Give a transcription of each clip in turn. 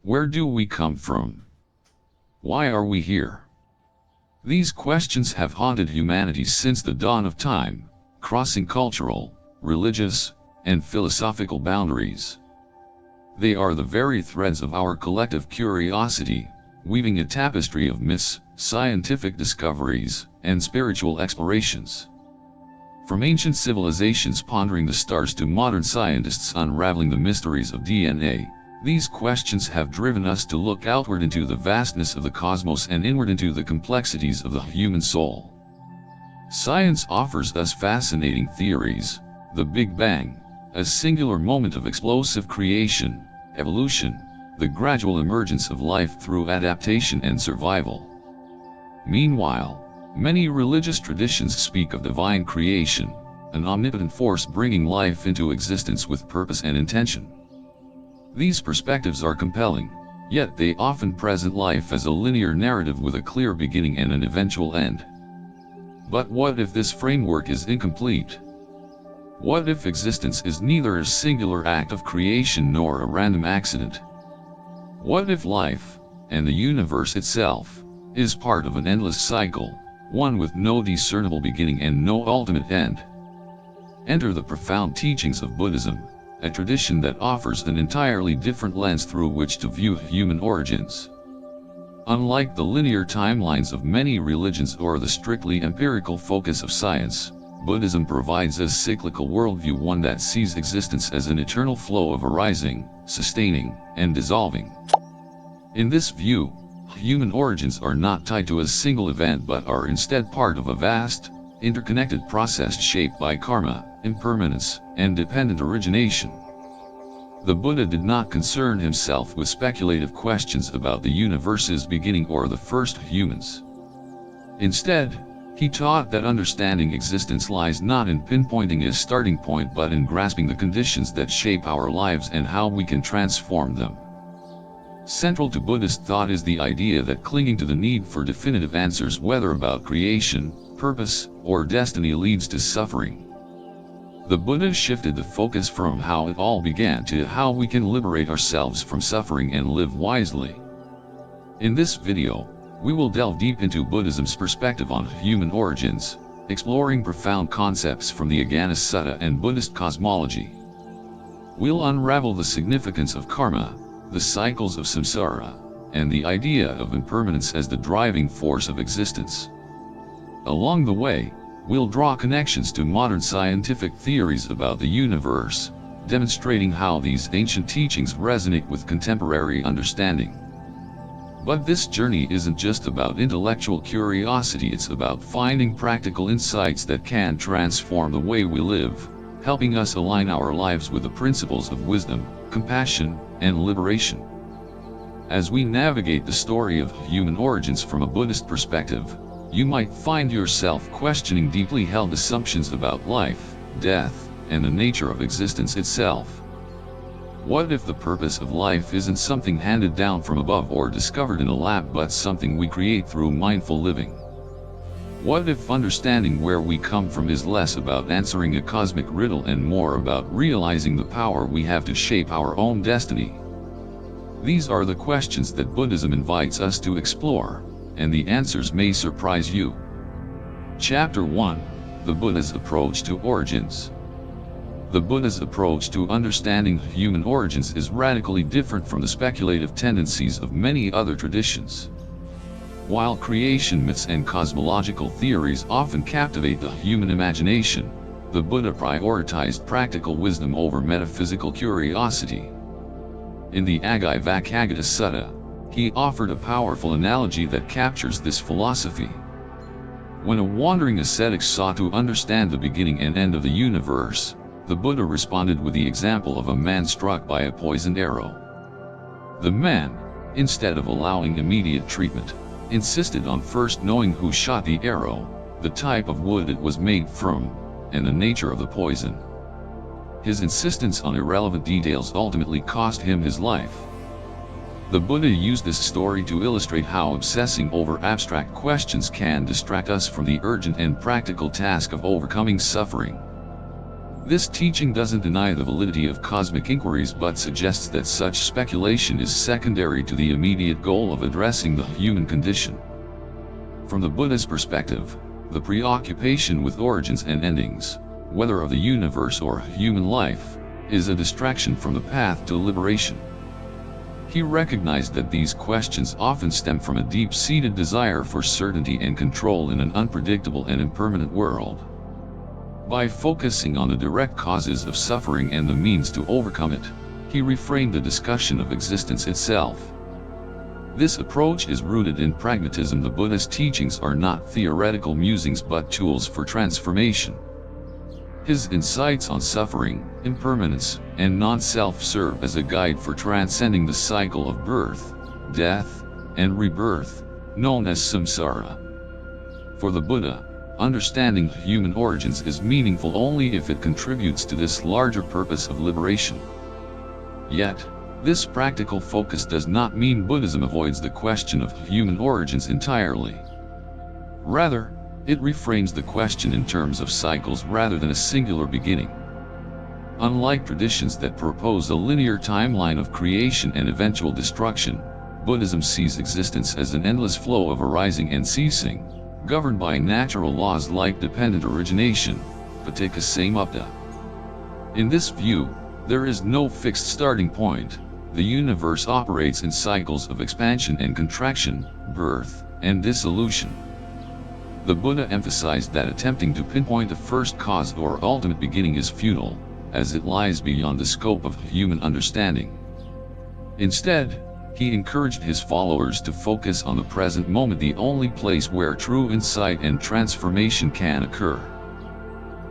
Where do we come from? Why are we here? These questions have haunted humanity since the dawn of time, crossing cultural, religious, and philosophical boundaries. They are the very threads of our collective curiosity, weaving a tapestry of myths, scientific discoveries, and spiritual explorations. From ancient civilizations pondering the stars to modern scientists unraveling the mysteries of DNA, these questions have driven us to look outward into the vastness of the cosmos and inward into the complexities of the human soul. Science offers us fascinating theories: the Big Bang, a singular moment of explosive creation; evolution, the gradual emergence of life through adaptation and survival. Meanwhile, many religious traditions speak of divine creation, an omnipotent force bringing life into existence with purpose and intention. These perspectives are compelling, yet they often present life as a linear narrative with a clear beginning and an eventual end. But what if this framework is incomplete? What if existence is neither a singular act of creation nor a random accident? What if life, and the universe itself, is part of an endless cycle, one with no discernible beginning and no ultimate end? Enter the profound teachings of Buddhism, a tradition that offers an entirely different lens through which to view human origins. Unlike the linear timelines of many religions or the strictly empirical focus of science, Buddhism provides a cyclical worldview, one that sees existence as an eternal flow of arising, sustaining, and dissolving. In this view, human origins are not tied to a single event but are instead part of a vast, interconnected process shaped by karma, impermanence, and dependent origination. The Buddha did not concern himself with speculative questions about the universe's beginning or the first humans. Instead, he taught that understanding existence lies not in pinpointing a starting point but in grasping the conditions that shape our lives and how we can transform them. Central to Buddhist thought is the idea that clinging to the need for definitive answers, whether about creation, purpose, or destiny, leads to suffering. The Buddha shifted the focus from how it all began to how we can liberate ourselves from suffering and live wisely. In this video, we will delve deep into Buddhism's perspective on human origins, exploring profound concepts from the Agganna Sutta and Buddhist cosmology. We'll unravel the significance of karma, the cycles of samsara, and the idea of impermanence as the driving force of existence. Along the way, we'll draw connections to modern scientific theories about the universe, demonstrating how these ancient teachings resonate with contemporary understanding. But this journey isn't just about intellectual curiosity, it's about finding practical insights that can transform the way we live, helping us align our lives with the principles of wisdom, compassion, and liberation. As we navigate the story of human origins from a Buddhist perspective, you might find yourself questioning deeply held assumptions about life, death, and the nature of existence itself. What if the purpose of life isn't something handed down from above or discovered in a lab but something we create through mindful living? What if understanding where we come from is less about answering a cosmic riddle and more about realizing the power we have to shape our own destiny? These are the questions that Buddhism invites us to explore, and the answers may surprise you. Chapter 1: The Buddha's Approach to Origins. The Buddha's approach to understanding human origins is radically different from the speculative tendencies of many other traditions. While creation myths and cosmological theories often captivate the human imagination, the Buddha prioritized practical wisdom over metaphysical curiosity. In the Agganna Sutta, he offered a powerful analogy that captures this philosophy. When a wandering ascetic sought to understand the beginning and end of the universe, the Buddha responded with the example of a man struck by a poisoned arrow. The man, instead of allowing immediate treatment, insisted on first knowing who shot the arrow, the type of wood it was made from, and the nature of the poison. His insistence on irrelevant details ultimately cost him his life. The Buddha used this story to illustrate how obsessing over abstract questions can distract us from the urgent and practical task of overcoming suffering. This teaching doesn't deny the validity of cosmic inquiries but suggests that such speculation is secondary to the immediate goal of addressing the human condition. From the Buddha's perspective, the preoccupation with origins and endings, whether of the universe or human life, is a distraction from the path to liberation. He recognized that these questions often stem from a deep-seated desire for certainty and control in an unpredictable and impermanent world. By focusing on the direct causes of suffering and the means to overcome it, he reframed the discussion of existence itself. This approach is rooted in pragmatism. The Buddha's teachings are not theoretical musings but tools for transformation. His insights on suffering, impermanence, and non-self serve as a guide for transcending the cycle of birth, death, and rebirth, known as samsara. For the Buddha, understanding human origins is meaningful only if it contributes to this larger purpose of liberation. Yet, this practical focus does not mean Buddhism avoids the question of human origins entirely. Rather, it reframes the question in terms of cycles rather than a singular beginning. Unlike traditions that propose a linear timeline of creation and eventual destruction, Buddhism sees existence as an endless flow of arising and ceasing, governed by natural laws like dependent origination, paticca samupta. In this view, there is no fixed starting point. The universe operates in cycles of expansion and contraction, birth and dissolution. The Buddha emphasized that attempting to pinpoint the first cause or ultimate beginning is futile, as it lies beyond the scope of human understanding. Instead, he encouraged his followers to focus on the present moment, the only place where true insight and transformation can occur.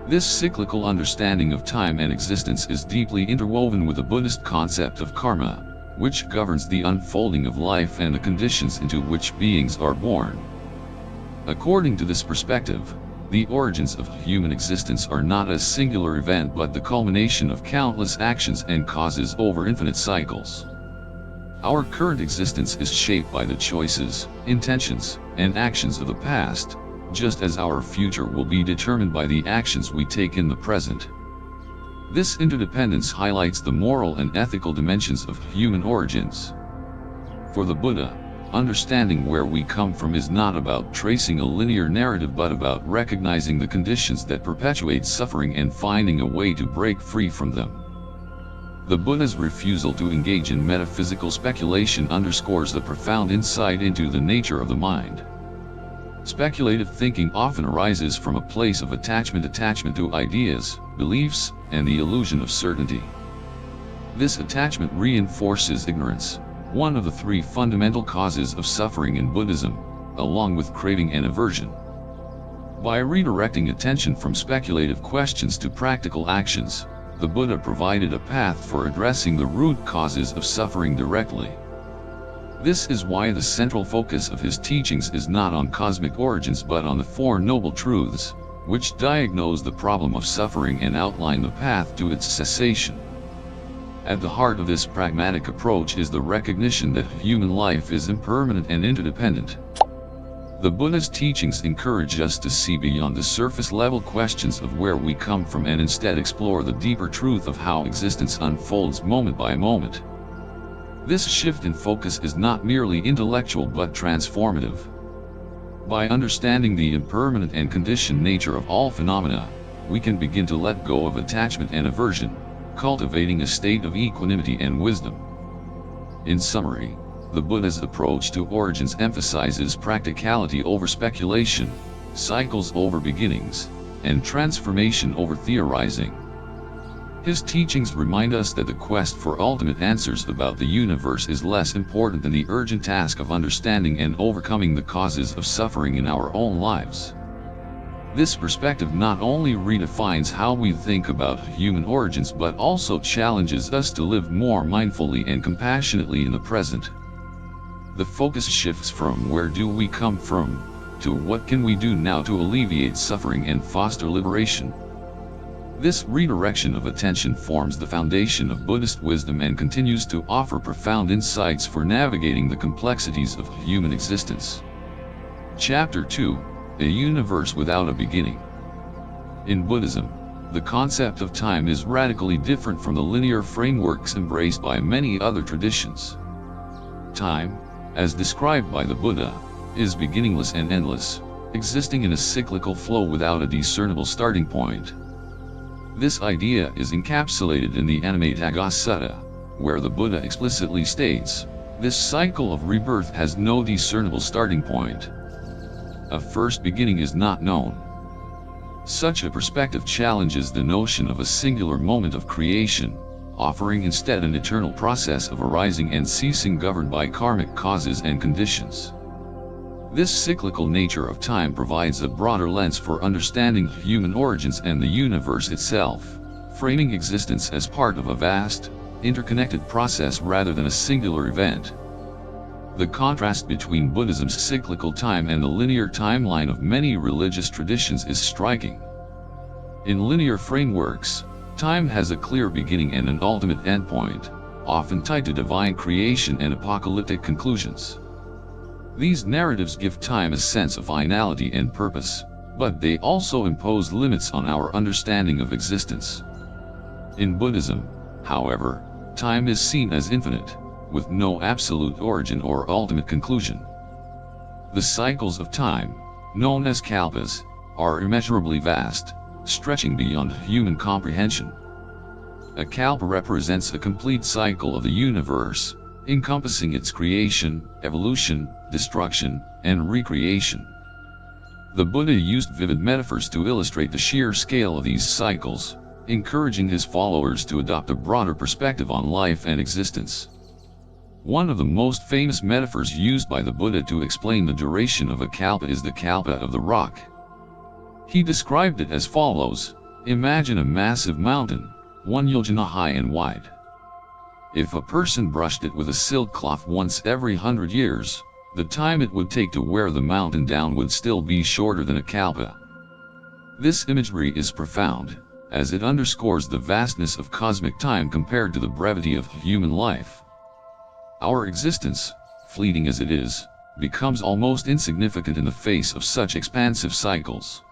This cyclical understanding of time and existence is deeply interwoven with the Buddhist concept of karma, which governs the unfolding of life and the conditions into which beings are born. According to this perspective, the origins of human existence are not a singular event but the culmination of countless actions and causes over infinite cycles. Our current existence is shaped by the choices, intentions, and actions of the past, just as our future will be determined by the actions we take in the present. This interdependence highlights the moral and ethical dimensions of human origins. For the Buddha, understanding where we come from is not about tracing a linear narrative but about recognizing the conditions that perpetuate suffering and finding a way to break free from them. The Buddha's refusal to engage in metaphysical speculation underscores the profound insight into the nature of the mind. Speculative thinking often arises from a place of attachment to ideas, beliefs, and the illusion of certainty. This attachment reinforces ignorance, one of the three fundamental causes of suffering in Buddhism, along with craving and aversion. By redirecting attention from speculative questions to practical actions, the Buddha provided a path for addressing the root causes of suffering directly. This is why the central focus of his teachings is not on cosmic origins but on the Four Noble Truths, which diagnose the problem of suffering and outline the path to its cessation. At the heart of this pragmatic approach is the recognition that human life is impermanent and interdependent. The Buddha's teachings encourage us to see beyond the surface-level questions of where we come from and instead explore the deeper truth of how existence unfolds moment by moment. This shift in focus is not merely intellectual but transformative. By understanding the impermanent and conditioned nature of all phenomena, we can begin to let go of attachment and aversion, cultivating a state of equanimity and wisdom. In summary, the Buddha's approach to origins emphasizes practicality over speculation, cycles over beginnings, and transformation over theorizing. His teachings remind us that the quest for ultimate answers about the universe is less important than the urgent task of understanding and overcoming the causes of suffering in our own lives. This perspective not only redefines how we think about human origins but also challenges us to live more mindfully and compassionately in the present. The focus shifts from where do we come from, to what can we do now to alleviate suffering and foster liberation. This redirection of attention forms the foundation of Buddhist wisdom and continues to offer profound insights for navigating the complexities of human existence. Chapter 2: A Universe Without a Beginning. In Buddhism, the concept of time is radically different from the linear frameworks embraced by many other traditions. Time, as described by the Buddha, is beginningless and endless, existing in a cyclical flow without a discernible starting point. This idea is encapsulated in the animate Agganna Sutta, where the Buddha explicitly states, "This cycle of rebirth has no discernible starting point. A first beginning is not known." Such a perspective challenges the notion of a singular moment of creation, offering instead an eternal process of arising and ceasing governed by karmic causes and conditions. This cyclical nature of time provides a broader lens for understanding human origins and the universe itself, framing existence as part of a vast, interconnected process rather than a singular event. The contrast between Buddhism's cyclical time and the linear timeline of many religious traditions is striking. In linear frameworks, time has a clear beginning and an ultimate endpoint, often tied to divine creation and apocalyptic conclusions. These narratives give time a sense of finality and purpose, but they also impose limits on our understanding of existence. In Buddhism, however, time is seen as infinite, with no absolute origin or ultimate conclusion. The cycles of time, known as kalpas, are immeasurably vast, stretching beyond human comprehension. A kalpa represents a complete cycle of the universe, encompassing its creation, evolution, destruction, and recreation. The Buddha used vivid metaphors to illustrate the sheer scale of these cycles, encouraging his followers to adopt a broader perspective on life and existence. One of the most famous metaphors used by the Buddha to explain the duration of a kalpa is the kalpa of the rock. He described it as follows: imagine a massive mountain, 1 yojana high and wide. If a person brushed it with a silk cloth once every 100 years, the time it would take to wear the mountain down would still be shorter than a kalpa. This imagery is profound, as it underscores the vastness of cosmic time compared to the brevity of human life. Our existence, fleeting as it is, becomes almost insignificant in the face of such expansive cycles.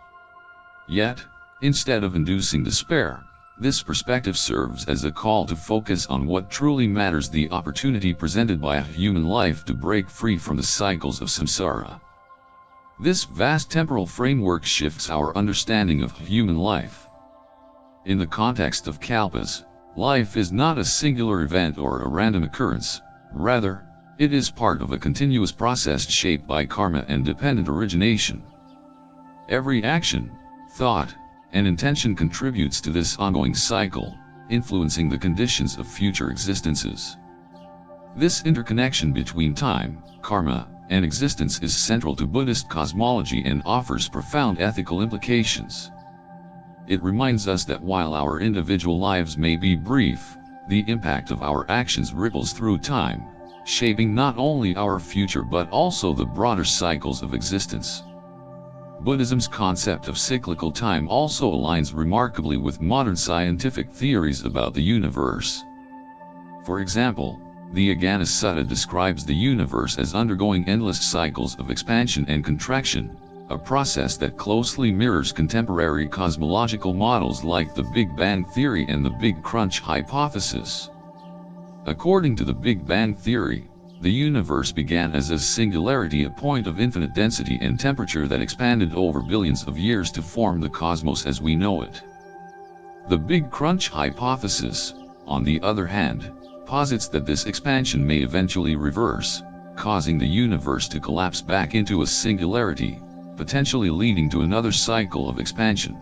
Yet, instead of inducing despair, this perspective serves as a call to focus on what truly matters: the opportunity presented by a human life to break free from the cycles of samsara. This vast temporal framework shifts our understanding of human life. In the context of kalpas, life is not a singular event or a random occurrence. Rather, it is part of a continuous process shaped by karma and dependent origination. Every action, thought, and intention contributes to this ongoing cycle, influencing the conditions of future existences. This interconnection between time, karma, and existence is central to Buddhist cosmology and offers profound ethical implications. It reminds us that while our individual lives may be brief, the impact of our actions ripples through time, shaping not only our future but also the broader cycles of existence. Buddhism's concept of cyclical time also aligns remarkably with modern scientific theories about the universe. For example, the Agganna Sutta describes the universe as undergoing endless cycles of expansion and contraction, a process that closely mirrors contemporary cosmological models like the Big Bang theory and the Big Crunch hypothesis. According to the Big Bang theory, the universe began as a singularity, a point of infinite density and temperature that expanded over billions of years to form the cosmos as we know it. The Big Crunch hypothesis, on the other hand, posits that this expansion may eventually reverse, causing the universe to collapse back into a singularity, potentially leading to another cycle of expansion.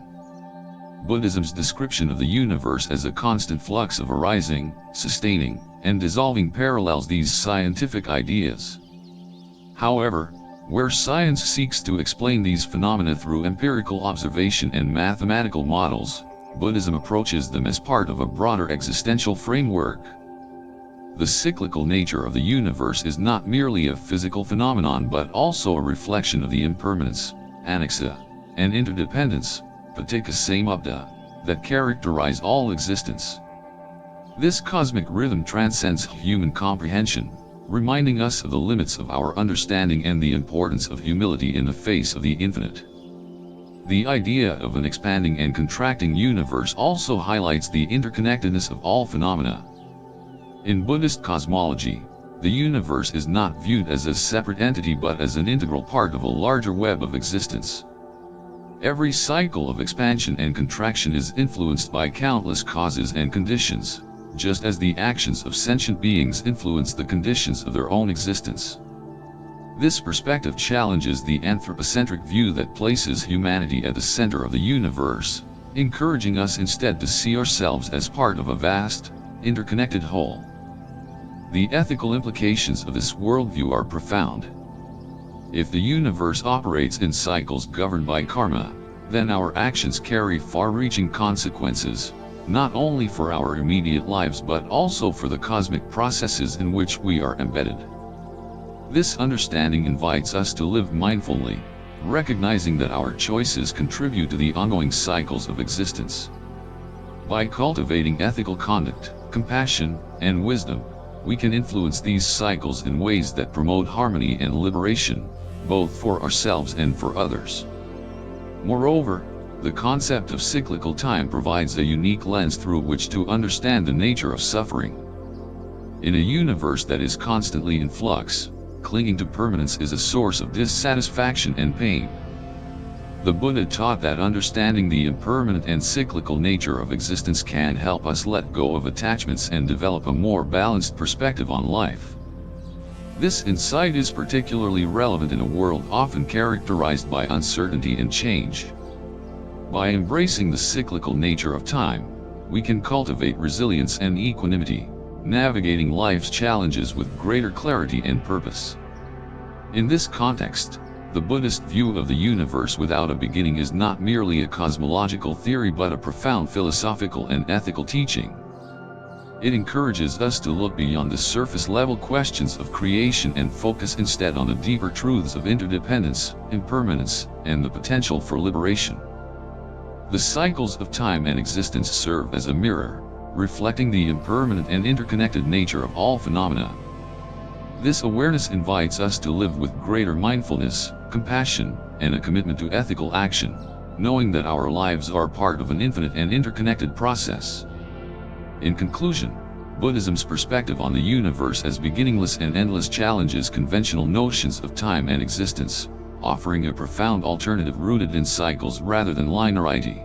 Buddhism's description of the universe as a constant flux of arising, sustaining, and dissolving parallels these scientific ideas. However, where science seeks to explain these phenomena through empirical observation and mathematical models, Buddhism approaches them as part of a broader existential framework. The cyclical nature of the universe is not merely a physical phenomenon but also a reflection of the impermanence, anicca, and interdependence, paticca samupta, that characterize all existence. This cosmic rhythm transcends human comprehension, reminding us of the limits of our understanding and the importance of humility in the face of the infinite. The idea of an expanding and contracting universe also highlights the interconnectedness of all phenomena. In Buddhist cosmology, the universe is not viewed as a separate entity but as an integral part of a larger web of existence. Every cycle of expansion and contraction is influenced by countless causes and conditions, just as the actions of sentient beings influence the conditions of their own existence. This perspective challenges the anthropocentric view that places humanity at the center of the universe, encouraging us instead to see ourselves as part of a vast, interconnected whole. The ethical implications of this worldview are profound. If the universe operates in cycles governed by karma, then our actions carry far-reaching consequences, not only for our immediate lives but also for the cosmic processes in which we are embedded. This understanding invites us to live mindfully, recognizing that our choices contribute to the ongoing cycles of existence. By cultivating ethical conduct, compassion, and wisdom, we can influence these cycles in ways that promote harmony and liberation, both for ourselves and for others. Moreover, the concept of cyclical time provides a unique lens through which to understand the nature of suffering. In a universe that is constantly in flux, clinging to permanence is a source of dissatisfaction and pain. The Buddha taught that understanding the impermanent and cyclical nature of existence can help us let go of attachments and develop a more balanced perspective on life. This insight is particularly relevant in a world often characterized by uncertainty and change. By embracing the cyclical nature of time, we can cultivate resilience and equanimity, navigating life's challenges with greater clarity and purpose. In this context, the Buddhist view of the universe without a beginning is not merely a cosmological theory but a profound philosophical and ethical teaching. It encourages us to look beyond the surface-level questions of creation and focus instead on the deeper truths of interdependence, impermanence, and the potential for liberation. The cycles of time and existence serve as a mirror, reflecting the impermanent and interconnected nature of all phenomena. This awareness invites us to live with greater mindfulness, compassion, and a commitment to ethical action, knowing that our lives are part of an infinite and interconnected process. In conclusion, Buddhism's perspective on the universe as beginningless and endless challenges conventional notions of time and existence, offering a profound alternative rooted in cycles rather than linearity.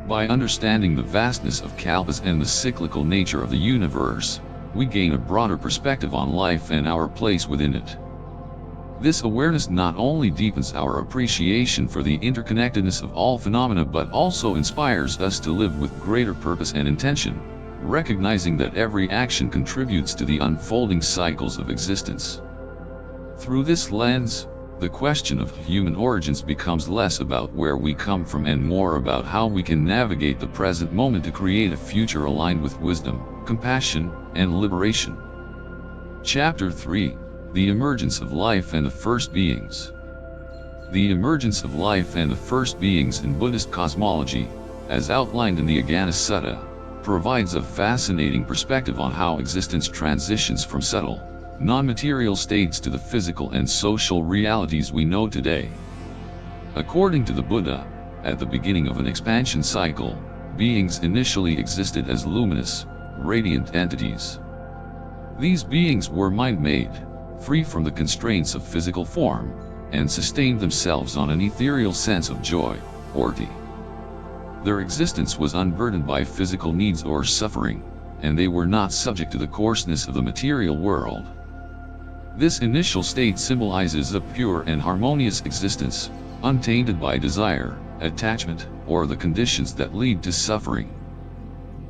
By understanding the vastness of kalpas and the cyclical nature of the universe, we gain a broader perspective on life and our place within it. This awareness not only deepens our appreciation for the interconnectedness of all phenomena but also inspires us to live with greater purpose and intention, recognizing that every action contributes to the unfolding cycles of existence. Through this lens, the question of human origins becomes less about where we come from and more about how we can navigate the present moment to create a future aligned with wisdom, compassion, and liberation. Chapter 3: The Emergence of Life and the First Beings. The emergence of life and the first beings in Buddhist cosmology, as outlined in the Agganna Sutta, provides a fascinating perspective on how existence transitions from subtle, non-material states to the physical and social realities we know today. According to the Buddha, at the beginning of an expansion cycle, beings initially existed as luminous, radiant entities. These beings were mind-made, free from the constraints of physical form, and sustained themselves on an ethereal sense of joy, rarity. Their existence was unburdened by physical needs or suffering, and they were not subject to the coarseness of the material world. This initial state symbolizes a pure and harmonious existence, untainted by desire, attachment, or the conditions that lead to suffering.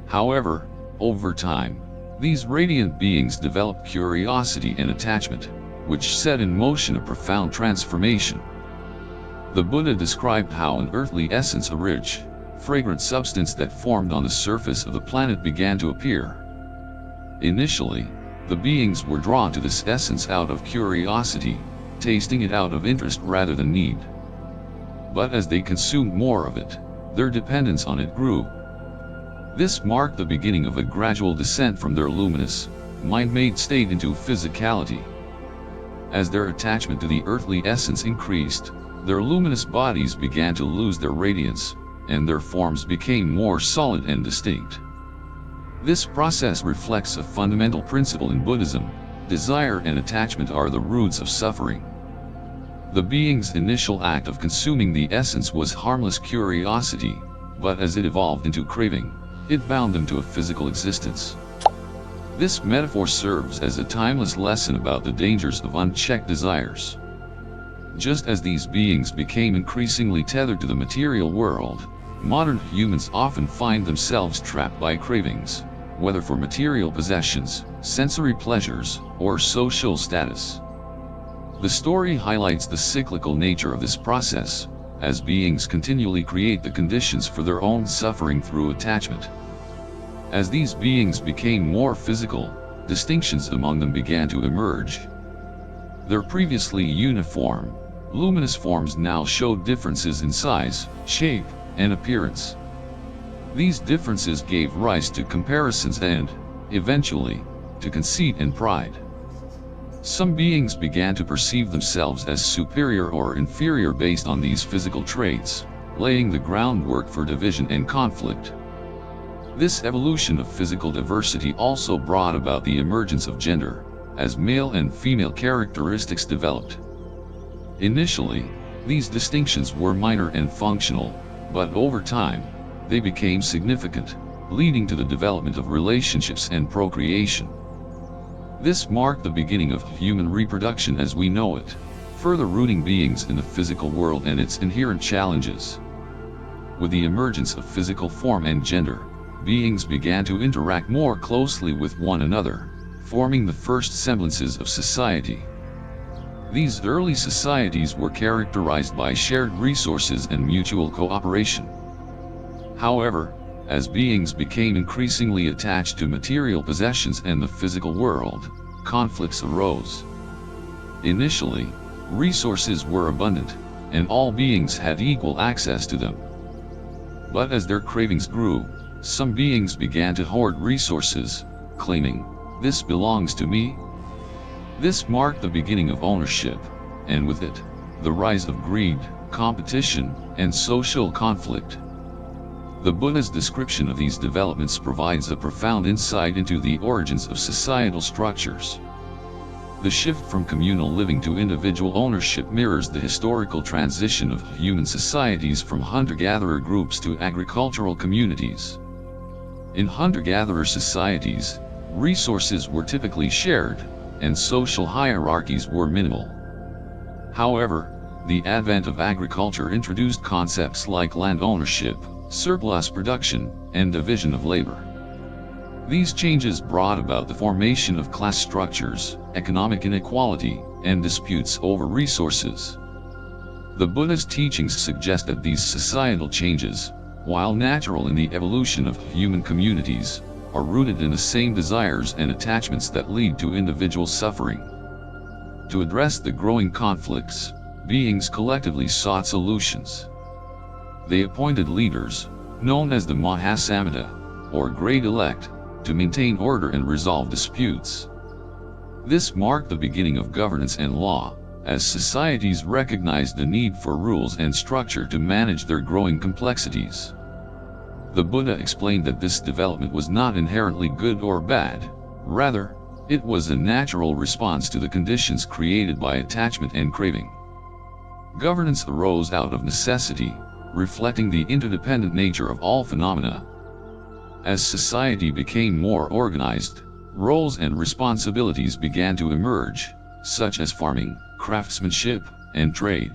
However, over time, these radiant beings developed curiosity and attachment, which set in motion a profound transformation. The Buddha described how an earthly essence, a rich, fragrant substance that formed on the surface of the planet, began to appear. Initially, the beings were drawn to this essence out of curiosity, tasting it out of interest rather than need. But as they consumed more of it, their dependence on it grew. This marked the beginning of a gradual descent from their luminous, mind-made state into physicality. As their attachment to the earthly essence increased, Their luminous bodies began to lose their radiance, and their forms became more solid and distinct. This process reflects a fundamental principle in Buddhism: desire and attachment are the roots of suffering. The being's initial act of consuming the essence was harmless curiosity, but as it evolved into craving, it bound them to a physical existence. This metaphor serves as a timeless lesson about the dangers of unchecked desires. Just as these beings became increasingly tethered to the material world, modern humans often find themselves trapped by cravings, whether for material possessions, sensory pleasures, or social status. The story highlights the cyclical nature of this process, as beings continually create the conditions for their own suffering through attachment. As these beings became more physical, distinctions among them began to emerge. Their previously uniform, luminous forms now showed differences in size, shape, and appearance. These differences gave rise to comparisons and, eventually, to conceit and pride. Some beings began to perceive themselves as superior or inferior based on these physical traits, laying the groundwork for division and conflict. This evolution of physical diversity also brought about the emergence of gender, as male and female characteristics developed. Initially, these distinctions were minor and functional, but over time, they became significant, leading to the development of relationships and procreation. This marked the beginning of human reproduction as we know it, further rooting beings in the physical world and its inherent challenges. With the emergence of physical form and gender, beings began to interact more closely with one another, forming the first semblances of society. These early societies were characterized by shared resources and mutual cooperation. However, as beings became increasingly attached to material possessions and the physical world, conflicts arose. Initially, resources were abundant, and all beings had equal access to them. But as their cravings grew, some beings began to hoard resources, claiming, "This belongs to me." This marked the beginning of ownership, and with it, the rise of greed, competition, and social conflict. The Buddha's description of these developments provides a profound insight into the origins of societal structures. The shift from communal living to individual ownership mirrors the historical transition of human societies from hunter-gatherer groups to agricultural communities. In hunter-gatherer societies, resources were typically shared, and social hierarchies were minimal. However, the advent of agriculture introduced concepts like land ownership, surplus production, and division of labor. These changes brought about the formation of class structures, economic inequality, and disputes over resources. The Buddha's teachings suggest that these societal changes, while natural in the evolution of human communities, are rooted in the same desires and attachments that lead to individual suffering. To address the growing conflicts, beings collectively sought solutions. They appointed leaders, known as the Mahasamada, or Great Elect, to maintain order and resolve disputes. This marked the beginning of governance and law, as societies recognized the need for rules and structure to manage their growing complexities. The Buddha explained that this development was not inherently good or bad, rather, it was a natural response to the conditions created by attachment and craving. Governance arose out of necessity, reflecting the interdependent nature of all phenomena. As society became more organized, roles and responsibilities began to emerge, such as farming, craftsmanship, and trade.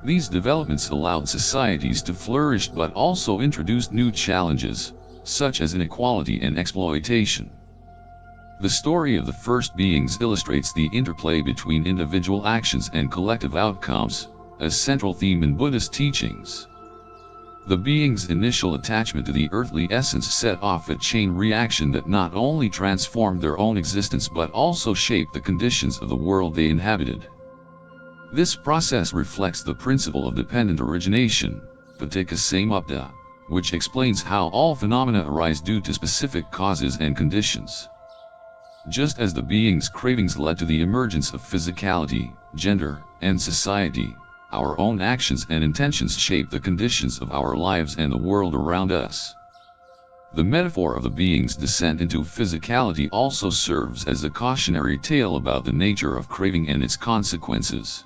These developments allowed societies to flourish but also introduced new challenges, such as inequality and exploitation. The story of the first beings illustrates the interplay between individual actions and collective outcomes, a central theme in Buddhist teachings. The being's initial attachment to the earthly essence set off a chain reaction that not only transformed their own existence but also shaped the conditions of the world they inhabited. This process reflects the principle of dependent origination, paticca samupta, which explains how all phenomena arise due to specific causes and conditions. Just as the being's cravings led to the emergence of physicality, gender, and society, our own actions and intentions shape the conditions of our lives and the world around us. The metaphor of the being's descent into physicality also serves as a cautionary tale about the nature of craving and its consequences.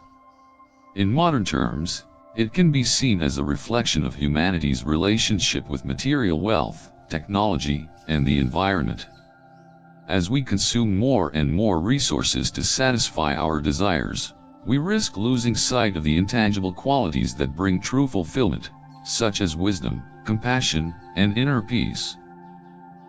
In modern terms, it can be seen as a reflection of humanity's relationship with material wealth, technology, and the environment. As we consume more and more resources to satisfy our desires, we risk losing sight of the intangible qualities that bring true fulfillment, such as wisdom, compassion, and inner peace.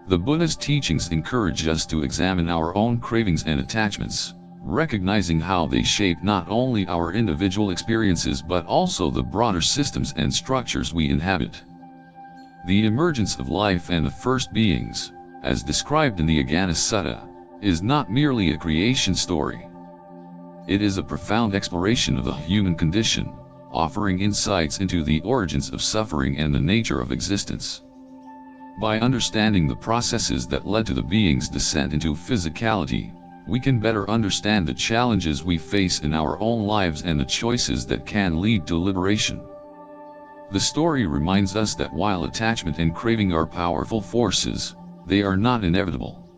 The Buddha's teachings encourage us to examine our own cravings and attachments, recognizing how they shape not only our individual experiences but also the broader systems and structures we inhabit. The emergence of life and the first beings, as described in the Agganna Sutta, is not merely a creation story. It is a profound exploration of the human condition, offering insights into the origins of suffering and the nature of existence. By understanding the processes that led to the being's descent into physicality, we can better understand the challenges we face in our own lives and the choices that can lead to liberation. The story reminds us that while attachment and craving are powerful forces, they are not inevitable.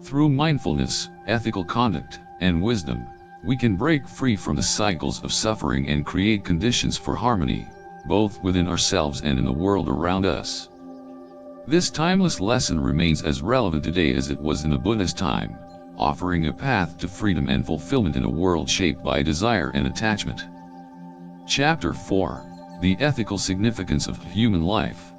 Through mindfulness, ethical conduct, and wisdom, we can break free from the cycles of suffering and create conditions for harmony, both within ourselves and in the world around us. This timeless lesson remains as relevant today as it was in the Buddha's time, offering a path to freedom and fulfillment in a world shaped by desire and attachment. Chapter 4: The Ethical Significance of Human Life.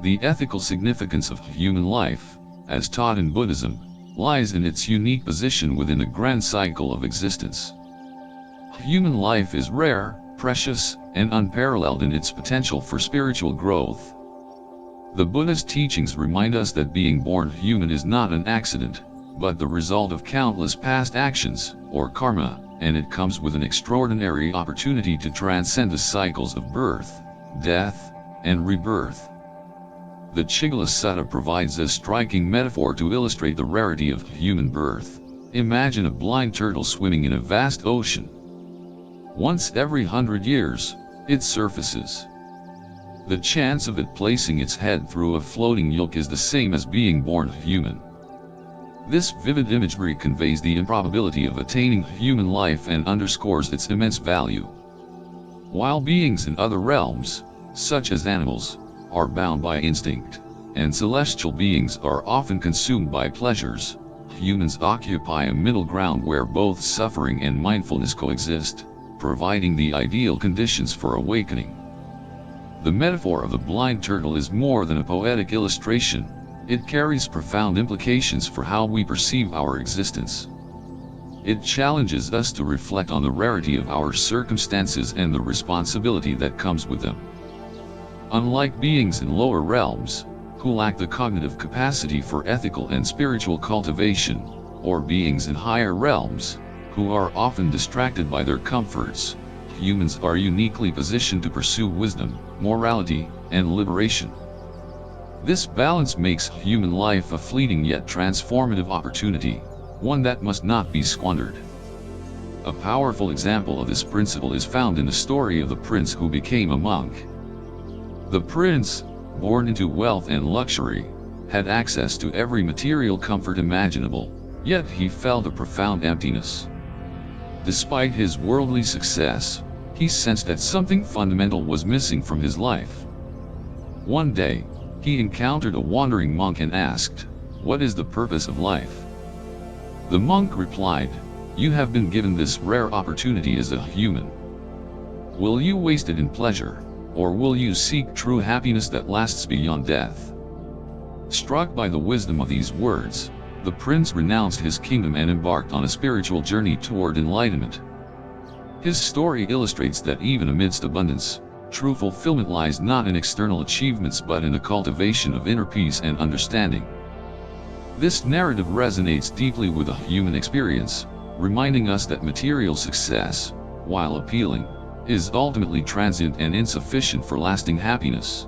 The ethical significance of human life, as taught in Buddhism, lies in its unique position within the grand cycle of existence. Human life is rare, precious, and unparalleled in its potential for spiritual growth. The Buddha's teachings remind us that being born human is not an accident, but the result of countless past actions, or karma, and it comes with an extraordinary opportunity to transcend the cycles of birth, death, and rebirth. The Agganna Sutta provides a striking metaphor to illustrate the rarity of human birth. Imagine a blind turtle swimming in a vast ocean. Once every 100 years, it surfaces. The chance of it placing its head through a floating yolk is the same as being born human. This vivid imagery conveys the improbability of attaining human life and underscores its immense value. While beings in other realms, such as animals, are bound by instinct, and celestial beings are often consumed by pleasures, humans occupy a middle ground where both suffering and mindfulness coexist, providing the ideal conditions for awakening. The metaphor of the blind turtle is more than a poetic illustration. It carries profound implications for how we perceive our existence. It challenges us to reflect on the rarity of our circumstances and the responsibility that comes with them. Unlike beings in lower realms, who lack the cognitive capacity for ethical and spiritual cultivation, or beings in higher realms, who are often distracted by their comforts, humans are uniquely positioned to pursue wisdom, morality, and liberation. This balance makes human life a fleeting yet transformative opportunity, one that must not be squandered. A powerful example of this principle is found in the story of the prince who became a monk. The prince, born into wealth and luxury, had access to every material comfort imaginable, yet he felt a profound emptiness. Despite his worldly success, he sensed that something fundamental was missing from his life. One day, he encountered a wandering monk and asked, "What is the purpose of life?" The monk replied, "You have been given this rare opportunity as a human. Will you waste it in pleasure, or will you seek true happiness that lasts beyond death?" Struck by the wisdom of these words, the prince renounced his kingdom and embarked on a spiritual journey toward enlightenment. His story illustrates that even amidst abundance, true fulfillment lies not in external achievements but in the cultivation of inner peace and understanding. This narrative resonates deeply with the human experience, reminding us that material success, while appealing, is ultimately transient and insufficient for lasting happiness.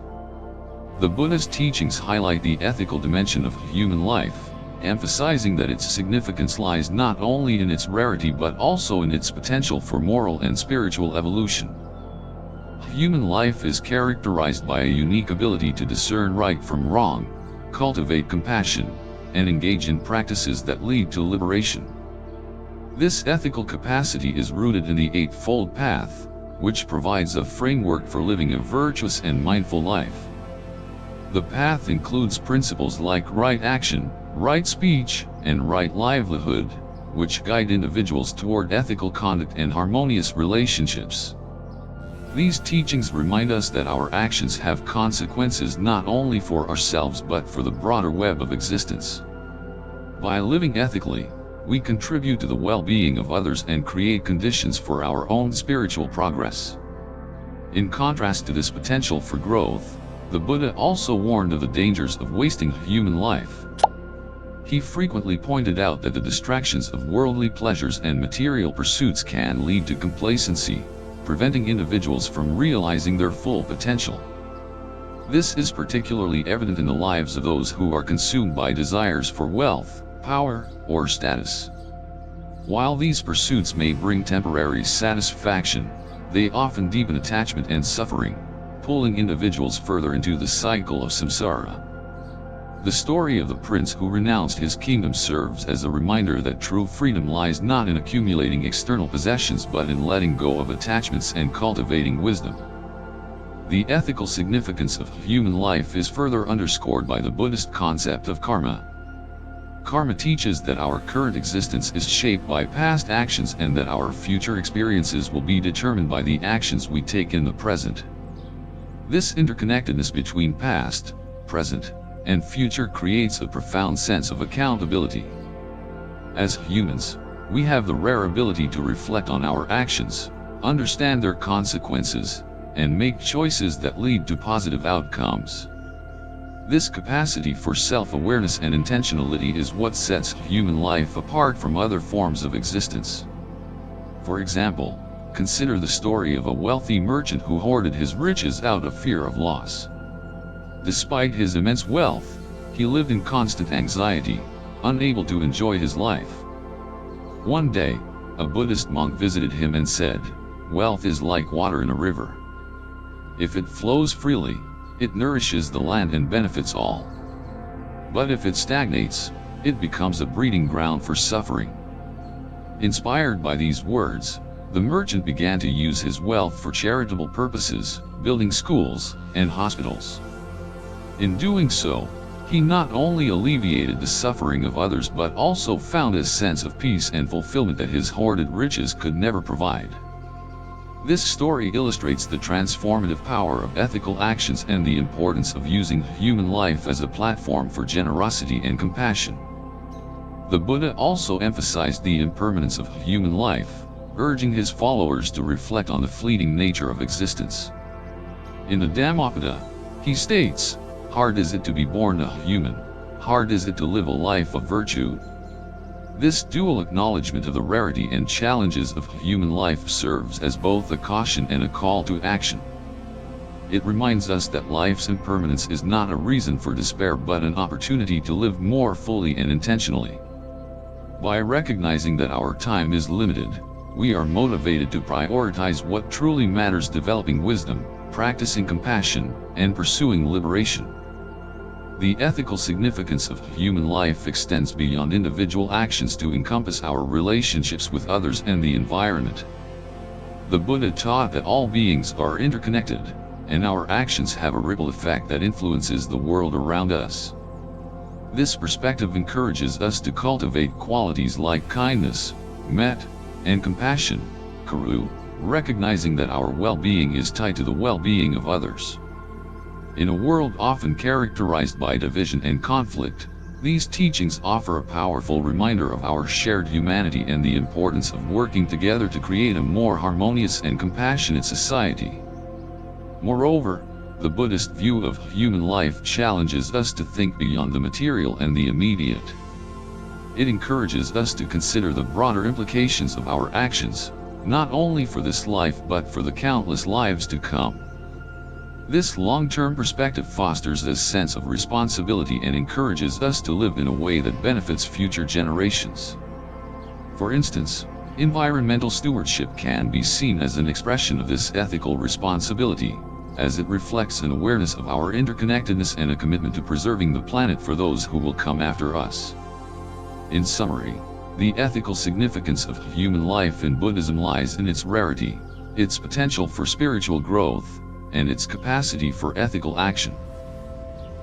The Buddha's teachings highlight the ethical dimension of human life, emphasizing that its significance lies not only in its rarity but also in its potential for moral and spiritual evolution. Human life is characterized by a unique ability to discern right from wrong, cultivate compassion, and engage in practices that lead to liberation. This ethical capacity is rooted in the Eightfold Path, which provides a framework for living a virtuous and mindful life. The path includes principles like right action, right speech, and right livelihood, which guide individuals toward ethical conduct and harmonious relationships. These teachings remind us that our actions have consequences not only for ourselves but for the broader web of existence. By living ethically, we contribute to the well-being of others and create conditions for our own spiritual progress. In contrast to this potential for growth, the Buddha also warned of the dangers of wasting human life. He frequently pointed out that the distractions of worldly pleasures and material pursuits can lead to complacency, preventing individuals from realizing their full potential. This is particularly evident in the lives of those who are consumed by desires for wealth, power, or status. While these pursuits may bring temporary satisfaction, they often deepen attachment and suffering, pulling individuals further into the cycle of samsara. The story of the prince who renounced his kingdom serves as a reminder that true freedom lies not in accumulating external possessions but in letting go of attachments and cultivating wisdom. The ethical significance of human life is further underscored by the Buddhist concept of karma. Karma teaches that our current existence is shaped by past actions and that our future experiences will be determined by the actions we take in the present. This interconnectedness between past, present, and future creates a profound sense of accountability. As humans, we have the rare ability to reflect on our actions, understand their consequences, and make choices that lead to positive outcomes. This capacity for self-awareness and intentionality is what sets human life apart from other forms of existence. For example, consider the story of a wealthy merchant who hoarded his riches out of fear of loss. Despite his immense wealth, he lived in constant anxiety, unable to enjoy his life. One day, a Buddhist monk visited him and said, "Wealth is like water in a river. If it flows freely, it nourishes the land and benefits all. But if it stagnates, it becomes a breeding ground for suffering." Inspired by these words, the merchant began to use his wealth for charitable purposes, building schools and hospitals. In doing so, he not only alleviated the suffering of others but also found a sense of peace and fulfillment that his hoarded riches could never provide. This story illustrates the transformative power of ethical actions and the importance of using human life as a platform for generosity and compassion. The Buddha also emphasized the impermanence of human life, urging his followers to reflect on the fleeting nature of existence. In the Dhammapada, he states, "Hard is it to be born a human, hard is it to live a life of virtue." This dual acknowledgement of the rarity and challenges of human life serves as both a caution and a call to action. It reminds us that life's impermanence is not a reason for despair but an opportunity to live more fully and intentionally. By recognizing that our time is limited, we are motivated to prioritize what truly matters, developing wisdom, practicing compassion, and pursuing liberation. The ethical significance of human life extends beyond individual actions to encompass our relationships with others and the environment. The Buddha taught that all beings are interconnected, and our actions have a ripple effect that influences the world around us. This perspective encourages us to cultivate qualities like kindness, metta, and compassion, karu, recognizing that our well-being is tied to the well-being of others. In a world often characterized by division and conflict, these teachings offer a powerful reminder of our shared humanity and the importance of working together to create a more harmonious and compassionate society. Moreover, the Buddhist view of human life challenges us to think beyond the material and the immediate. It encourages us to consider the broader implications of our actions, not only for this life but for the countless lives to come. This long-term perspective fosters a sense of responsibility and encourages us to live in a way that benefits future generations. For instance, environmental stewardship can be seen as an expression of this ethical responsibility, as it reflects an awareness of our interconnectedness and a commitment to preserving the planet for those who will come after us. In summary, the ethical significance of human life in Buddhism lies in its rarity, its potential for spiritual growth, and its capacity for ethical action.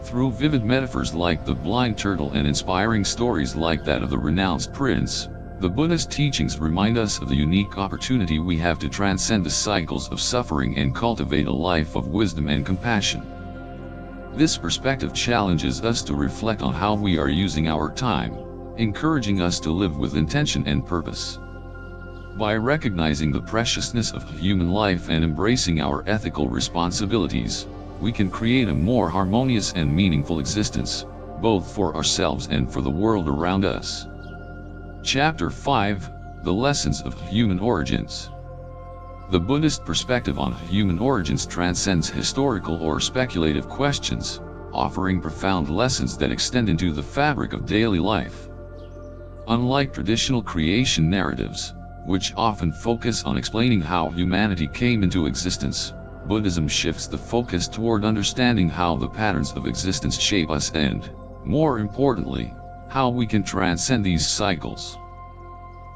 Through vivid metaphors like the blind turtle and inspiring stories like that of the renounced prince, the Buddhist teachings remind us of the unique opportunity we have to transcend the cycles of suffering and cultivate a life of wisdom and compassion. This perspective challenges us to reflect on how we are using our time, encouraging us to live with intention and purpose. By recognizing the preciousness of human life and embracing our ethical responsibilities, we can create a more harmonious and meaningful existence, both for ourselves and for the world around us. Chapter 5: The Lessons of Human Origins. The Buddhist perspective on human origins transcends historical or speculative questions, offering profound lessons that extend into the fabric of daily life. Unlike traditional creation narratives, which often focus on explaining how humanity came into existence, Buddhism shifts the focus toward understanding how the patterns of existence shape us and, more importantly, how we can transcend these cycles.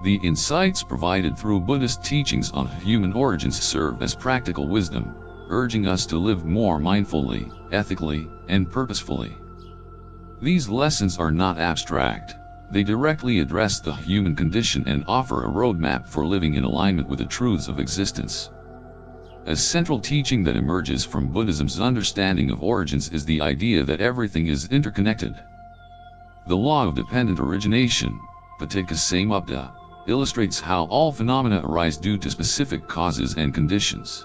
The insights provided through Buddhist teachings on human origins serve as practical wisdom, urging us to live more mindfully, ethically, and purposefully. These lessons are not abstract. They directly address the human condition and offer a roadmap for living in alignment with the truths of existence. A central teaching that emerges from Buddhism's understanding of origins is the idea that everything is interconnected. The law of dependent origination, paticca samupta, illustrates how all phenomena arise due to specific causes and conditions.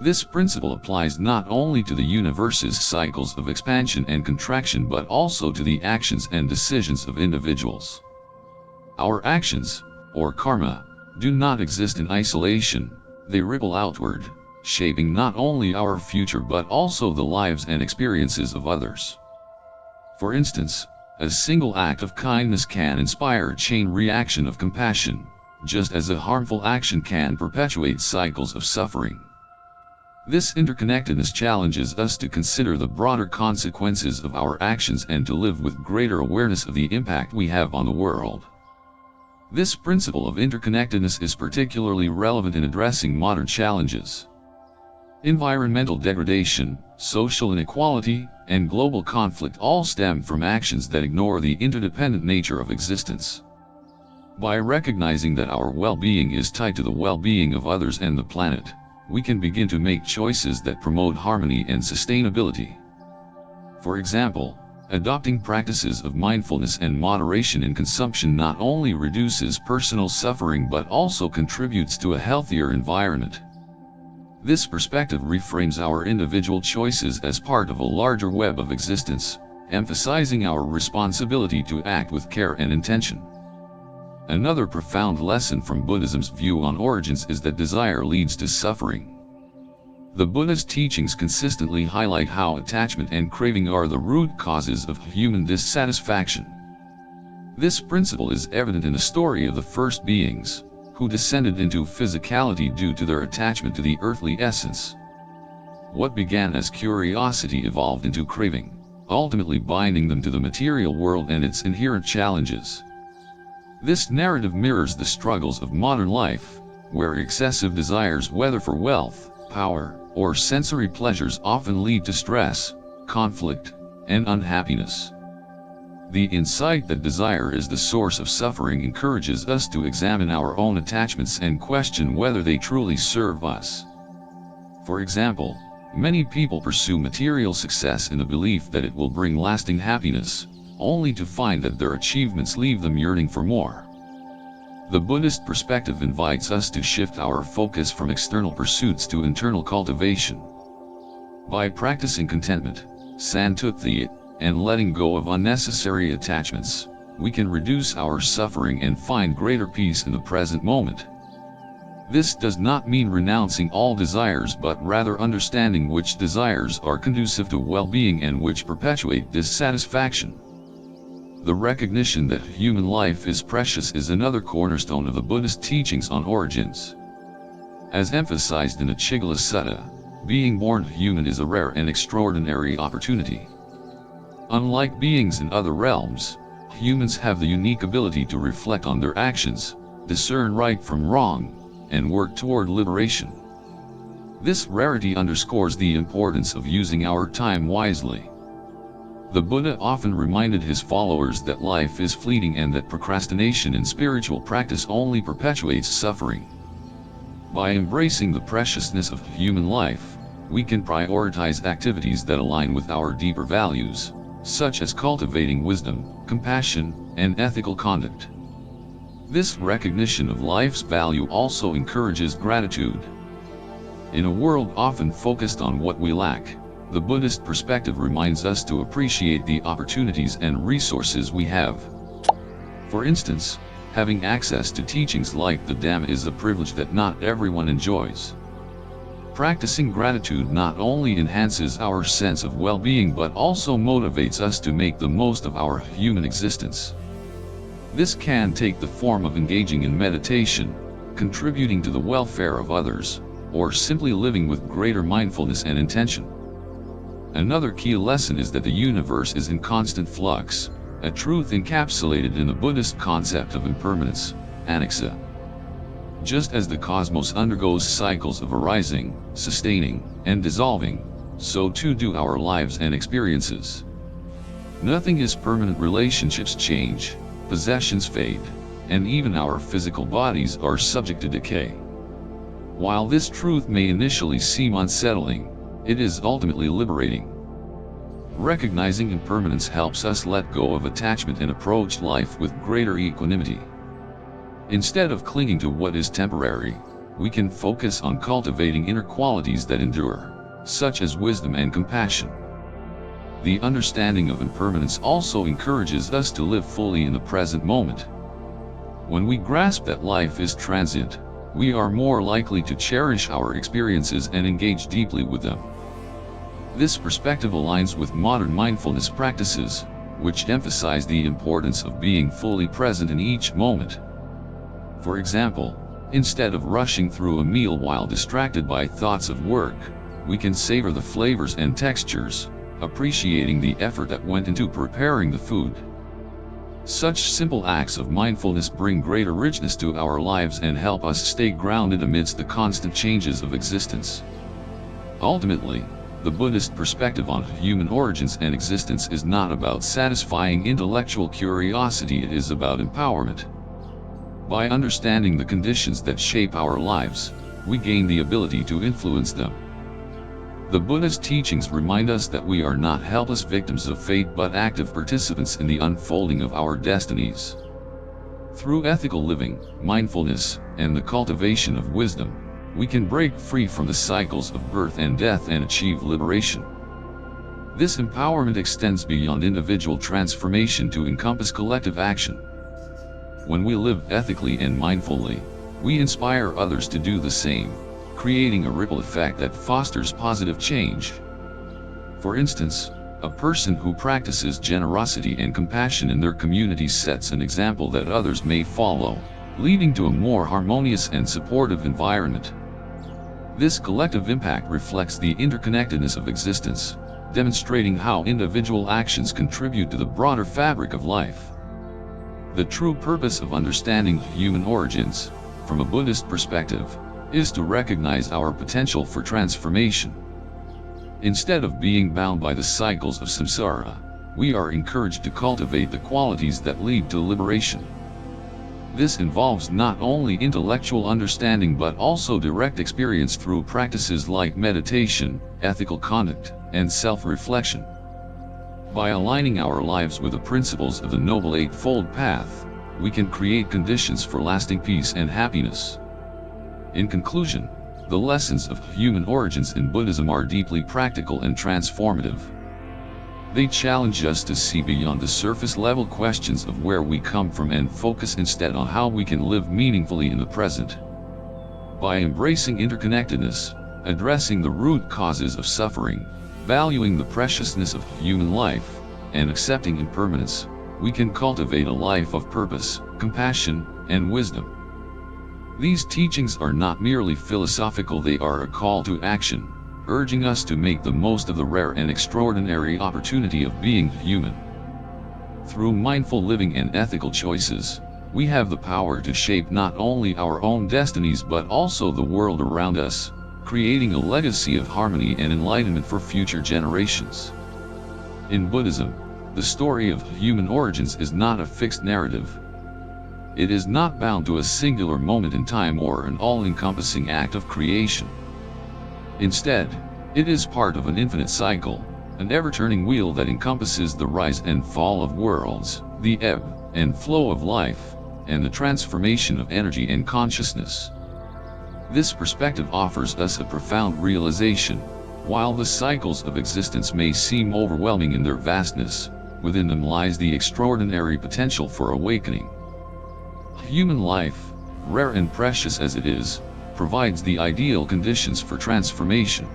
This principle applies not only to the universe's cycles of expansion and contraction but also to the actions and decisions of individuals. Our actions, or karma, do not exist in isolation, they ripple outward, shaping not only our future but also the lives and experiences of others. For instance, a single act of kindness can inspire a chain reaction of compassion, just as a harmful action can perpetuate cycles of suffering. This interconnectedness challenges us to consider the broader consequences of our actions and to live with greater awareness of the impact we have on the world. This principle of interconnectedness is particularly relevant in addressing modern challenges. Environmental degradation, social inequality, and global conflict all stem from actions that ignore the interdependent nature of existence. By recognizing that our well-being is tied to the well-being of others and the planet, we can begin to make choices that promote harmony and sustainability. For example, adopting practices of mindfulness and moderation in consumption not only reduces personal suffering but also contributes to a healthier environment. This perspective reframes our individual choices as part of a larger web of existence, emphasizing our responsibility to act with care and intention. Another profound lesson from Buddhism's view on origins is that desire leads to suffering. The Buddhist teachings consistently highlight how attachment and craving are the root causes of human dissatisfaction. This principle is evident in the story of the first beings, who descended into physicality due to their attachment to the earthly essence. What began as curiosity evolved into craving, ultimately binding them to the material world and its inherent challenges. This narrative mirrors the struggles of modern life, where excessive desires, whether for wealth, power, or sensory pleasures, often lead to stress, conflict, and unhappiness. The insight that desire is the source of suffering encourages us to examine our own attachments and question whether they truly serve us. For example, many people pursue material success in the belief that it will bring lasting happiness, only to find that their achievements leave them yearning for more. The Buddhist perspective invites us to shift our focus from external pursuits to internal cultivation. By practicing contentment, santuti, and letting go of unnecessary attachments, we can reduce our suffering and find greater peace in the present moment. This does not mean renouncing all desires, but rather understanding which desires are conducive to well-being and which perpetuate dissatisfaction. The recognition that human life is precious is another cornerstone of the Buddhist teachings on origins. As emphasized in the Agganna Sutta, being born human is a rare and extraordinary opportunity. Unlike beings in other realms, humans have the unique ability to reflect on their actions, discern right from wrong, and work toward liberation. This rarity underscores the importance of using our time wisely. The Buddha often reminded his followers that life is fleeting and that procrastination in spiritual practice only perpetuates suffering. By embracing the preciousness of human life, we can prioritize activities that align with our deeper values, such as cultivating wisdom, compassion, and ethical conduct. This recognition of life's value also encourages gratitude. In a world often focused on what we lack, the Buddhist perspective reminds us to appreciate the opportunities and resources we have. For instance, having access to teachings like the Dhamma is a privilege that not everyone enjoys. Practicing gratitude not only enhances our sense of well-being but also motivates us to make the most of our human existence. This can take the form of engaging in meditation, contributing to the welfare of others, or simply living with greater mindfulness and intention. Another key lesson is that the universe is in constant flux, a truth encapsulated in the Buddhist concept of impermanence, anicca. Just as the cosmos undergoes cycles of arising, sustaining, and dissolving, so too do our lives and experiences. Nothing is permanent. Relationships change, possessions fade, and even our physical bodies are subject to decay. While this truth may initially seem unsettling, it is ultimately liberating. Recognizing impermanence helps us let go of attachment and approach life with greater equanimity. Instead of clinging to what is temporary, we can focus on cultivating inner qualities that endure, such as wisdom and compassion. The understanding of impermanence also encourages us to live fully in the present moment. When we grasp that life is transient, we are more likely to cherish our experiences and engage deeply with them. This perspective aligns with modern mindfulness practices, which emphasize the importance of being fully present in each moment. For example, instead of rushing through a meal while distracted by thoughts of work, we can savor the flavors and textures, appreciating the effort that went into preparing the food. Such simple acts of mindfulness bring greater richness to our lives and help us stay grounded amidst the constant changes of existence. Ultimately, the Buddhist perspective on human origins and existence is not about satisfying intellectual curiosity, it is about empowerment. By understanding the conditions that shape our lives, we gain the ability to influence them. The Buddha's teachings remind us that we are not helpless victims of fate but active participants in the unfolding of our destinies. Through ethical living, mindfulness, and the cultivation of wisdom, we can break free from the cycles of birth and death and achieve liberation. This empowerment extends beyond individual transformation to encompass collective action. When we live ethically and mindfully, we inspire others to do the same, creating a ripple effect that fosters positive change. For instance, a person who practices generosity and compassion in their community sets an example that others may follow, leading to a more harmonious and supportive environment. This collective impact reflects the interconnectedness of existence, demonstrating how individual actions contribute to the broader fabric of life. The true purpose of understanding human origins, from a Buddhist perspective, is to recognize our potential for transformation. Instead of being bound by the cycles of samsara, we are encouraged to cultivate the qualities that lead to liberation. This involves not only intellectual understanding but also direct experience through practices like meditation, ethical conduct, and self-reflection. By aligning our lives with the principles of the Noble Eightfold Path, we can create conditions for lasting peace and happiness. In conclusion, the lessons of human origins in Buddhism are deeply practical and transformative. They challenge us to see beyond the surface-level questions of where we come from and focus instead on how we can live meaningfully in the present. By embracing interconnectedness, addressing the root causes of suffering, valuing the preciousness of human life, and accepting impermanence, we can cultivate a life of purpose, compassion, and wisdom. These teachings are not merely philosophical, they are a call to action, urging us to make the most of the rare and extraordinary opportunity of being human. Through mindful living and ethical choices, we have the power to shape not only our own destinies but also the world around us, creating a legacy of harmony and enlightenment for future generations. In Buddhism, the story of human origins is not a fixed narrative. It is not bound to a singular moment in time or an all-encompassing act of creation. Instead, it is part of an infinite cycle, an ever-turning wheel that encompasses the rise and fall of worlds, the ebb and flow of life, and the transformation of energy and consciousness. This perspective offers us a profound realization. While the cycles of existence may seem overwhelming in their vastness, within them lies the extraordinary potential for awakening. Human life, rare and precious as it is, provides the ideal conditions for transformation.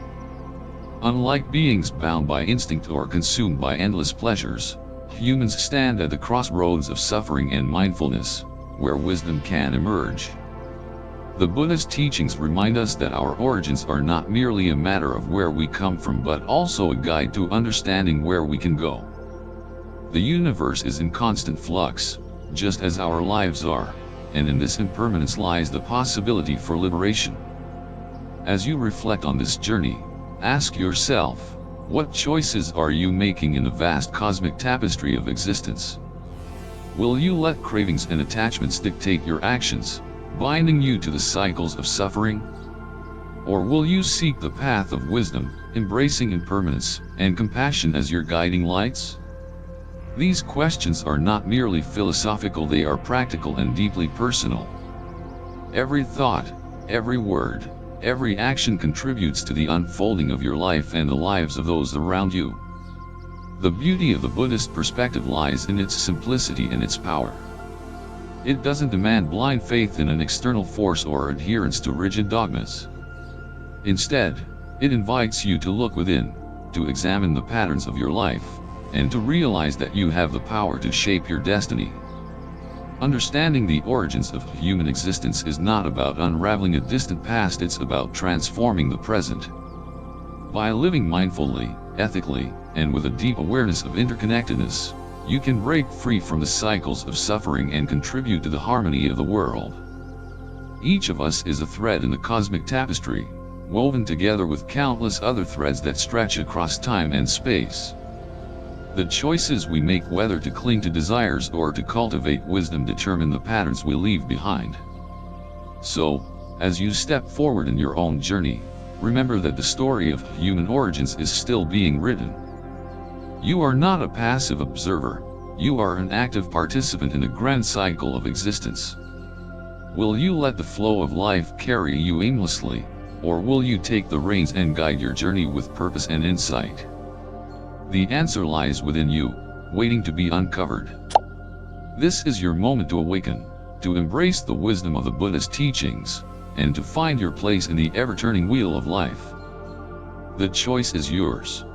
Unlike beings bound by instinct or consumed by endless pleasures, humans stand at the crossroads of suffering and mindfulness, where wisdom can emerge. The Buddhist teachings remind us that our origins are not merely a matter of where we come from but also a guide to understanding where we can go. The universe is in constant flux, just as our lives are, and in this impermanence lies the possibility for liberation. As you reflect on this journey, ask yourself, what choices are you making in the vast cosmic tapestry of existence? Will you let cravings and attachments dictate your actions, binding you to the cycles of suffering? Or will you seek the path of wisdom, embracing impermanence and compassion as your guiding lights? These questions are not merely philosophical, they are practical and deeply personal. Every thought, every word, every action contributes to the unfolding of your life and the lives of those around you. The beauty of the Buddhist perspective lies in its simplicity and its power. It doesn't demand blind faith in an external force or adherence to rigid dogmas. Instead, it invites you to look within, to examine the patterns of your life, and to realize that you have the power to shape your destiny. Understanding the origins of human existence is not about unraveling a distant past, it's about transforming the present. By living mindfully, ethically, and with a deep awareness of interconnectedness, you can break free from the cycles of suffering and contribute to the harmony of the world. Each of us is a thread in the cosmic tapestry, woven together with countless other threads that stretch across time and space. The choices we make, whether to cling to desires or to cultivate wisdom, determine the patterns we leave behind. So, as you step forward in your own journey, remember that the story of human origins is still being written. You are not a passive observer, you are an active participant in a grand cycle of existence. Will you let the flow of life carry you aimlessly, or will you take the reins and guide your journey with purpose and insight? The answer lies within you, waiting to be uncovered. This is your moment to awaken, to embrace the wisdom of the Buddhist teachings, and to find your place in the ever-turning wheel of life. The choice is yours.